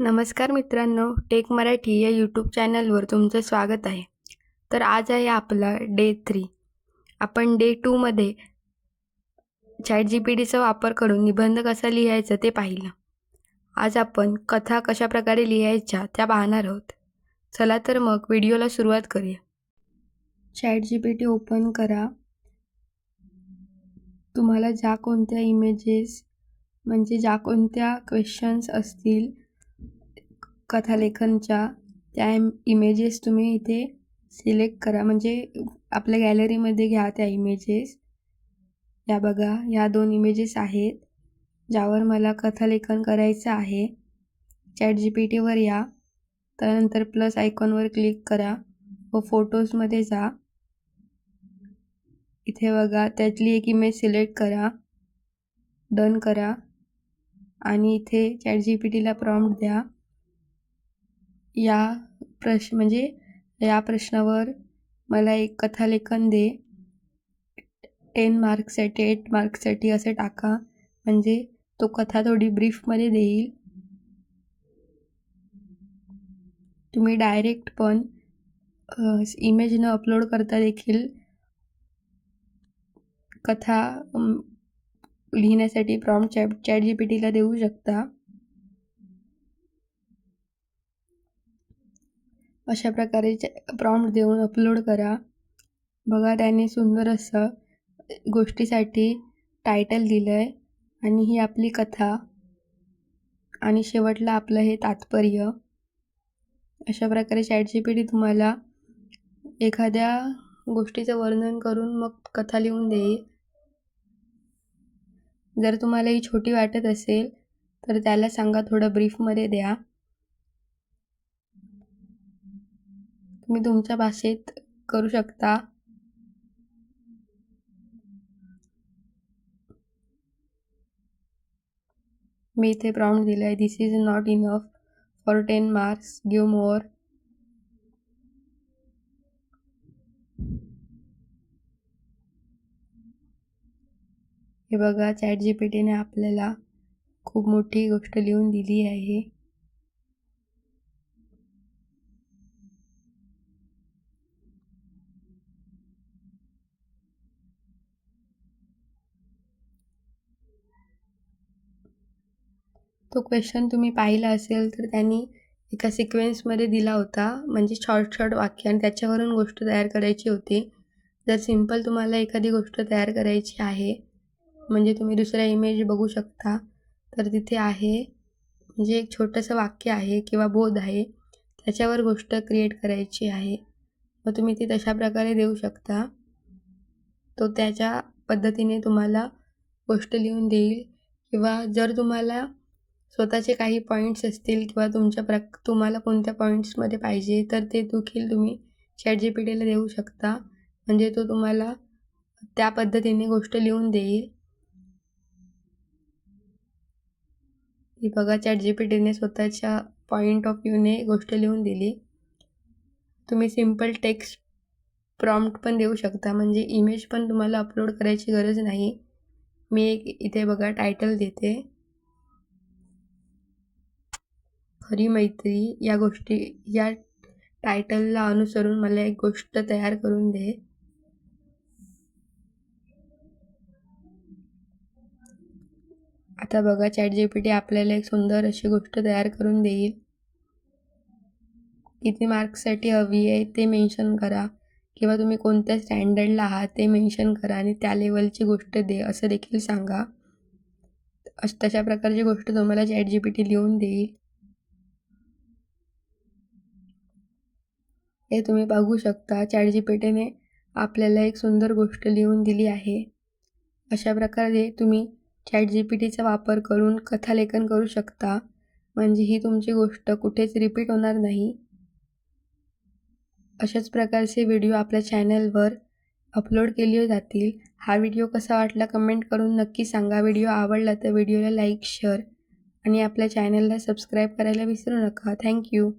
नमस्कार मित्रांनो, टेक मराठी या यूट्यूब चॅनलवर तुमचं स्वागत आहे. तर आज आहे आपला डे 3. आपण डे 2मध्ये ChatGPTचा वापर करून निबंध कसा लिहायचा ते पाहिलं. आज आपण कथा कशाप्रकारे लिहायच्या त्या पाहणार आहोत. चला तर मग व्हिडिओला सुरुवात करूया. ChatGPT ओपन करा. तुम्हाला ज्या कोणत्या इमेजेस म्हणजे ज्या कोणत्या क्वेश्चन्स असतील कथालेखनच्या त्या इमेजेस तुम्ही इथे सिलेक्ट करा. म्हणजे आपल्या गॅलरीमध्ये घ्या त्या इमेजेस. या बघा, ह्या 2 इमेजेस आहेत ज्यावर मला कथालेखन करायचं आहे. ChatGPTवर या, त्यानंतर प्लस आयकॉनवर क्लिक करा व फोटोजमध्ये जा. इथे बघा, त्यातली एक इमेज सिलेक्ट करा, डन करा आणि इथे ChatGPTला प्रॉम्प्ट द्या. या प्रश्नावर मला एक कथालेखन दे. 10 मार्क्ससाठी 8 मार्क्ससाठी असे टाका, म्हणजे तो कथा थोडी ब्रीफमध्ये देईल. तुम्ही डायरेक्ट पण इमेज न अपलोड करता देखील कथा लिहिण्यासाठी प्रॉम्प्ट ChatGPTला देऊ शकता. अशा प्रकारे प्रॉम्प्ट देऊन अपलोड करा. बघा, त्याने सुंदर असं गोष्टीसाठी टायटल दिलं आहे आणि ही आपली कथा आणि शेवटला आपलं हे तात्पर्य. अशा प्रकारे ChatGPT तुम्हाला एखाद्या गोष्टीचं वर्णन करून मग कथा लिहून देईल. जर तुम्हाला ही छोटी वाटत असेल तर त्याला सांगा थोडं ब्रीफमध्ये द्या. तुम्ही तुमच्या भाषेत करू शकता. मी इथे प्रॉम्प्ट दिला आहे, this is not enough for 10 marks, give more. हे बघा, ChatGPTने आपल्याला खूप मोठी गोष्ट लिहून दिली आहे. तो क्वेश्चन तुम्ही पाहिला असेल तर त्यांनी एका सिक्वेन्समध्ये दिला होता, म्हणजे शॉर्ट वाक्य, आणि त्याच्यावरून गोष्ट तयार करायची होती. जर सिंपल तुम्हाला एखादी गोष्ट तयार करायची आहे, म्हणजे तुम्ही दुसरा इमेज बघू शकता, तर तिथे आहे म्हणजे एक छोटंसं वाक्य आहे किंवा बोध आहे, त्याच्यावर गोष्ट क्रिएट करायची आहे. मग तुम्ही ती तशा प्रकारे देऊ शकता. तो त्याच्या पद्धतीने तुम्हाला गोष्ट लिहून देईल. किंवा जर तुम्हाला स्वतःचे काही पॉईंट्स असतील किंवा तुम्हाला कोणत्या पॉईंट्समध्ये पाहिजे तर ते देखील तुम्ही ChatGPTला देऊ शकता, म्हणजे तो तुम्हाला त्या पद्धतीने गोष्ट लिहून देईल. ही बघा, ChatGPTने स्वतःच्या पॉईंट ऑफ व्ह्यूने गोष्ट लिहून दिली. तुम्ही सिम्पल टेक्स्ट प्रॉम्प्ट पण देऊ शकता, म्हणजे इमेज पण तुम्हाला अपलोड करायची गरज नाही. मी एक इथे बघा टायटल देते, खरी मैत्री. या टायटलला अनुसरून मला एक गोष्ट तयार करून दे. आता बघा, ChatGPT आपल्याला एक सुंदर अशी गोष्ट तयार करून देईल. किती मार्क्ससाठी हवी आहे ते मेन्शन करा, किंवा तुम्ही कोणत्या स्टँडर्डला आहात ते मेन्शन करा आणि त्या लेवलची गोष्ट दे असं देखील सांगा. तशा प्रकारची गोष्ट तुम्हाला ChatGPT लिहून देईल. हे तुम्ही बघू शकता, ChatGPTने आपल्याला एक सुंदर गोष्ट लिहून दिली आहे. अशा प्रकारे तुम्ही ChatGPTचा वापर करून कथालेखन करू शकता, म्हणजे ही तुमची गोष्ट कुठेच रिपीट होणार नाही. अशाच प्रकारचे व्हिडिओ आपल्या चॅनलवर अपलोड केले जातील. हा व्हिडिओ कसा वाटला कमेंट करून नक्की सांगा. व्हिडिओ आवडला तर व्हिडिओला लाईक, शेअर आणि आपल्या चॅनलला सबस्क्राईब करायला विसरू नका. थँक्यू.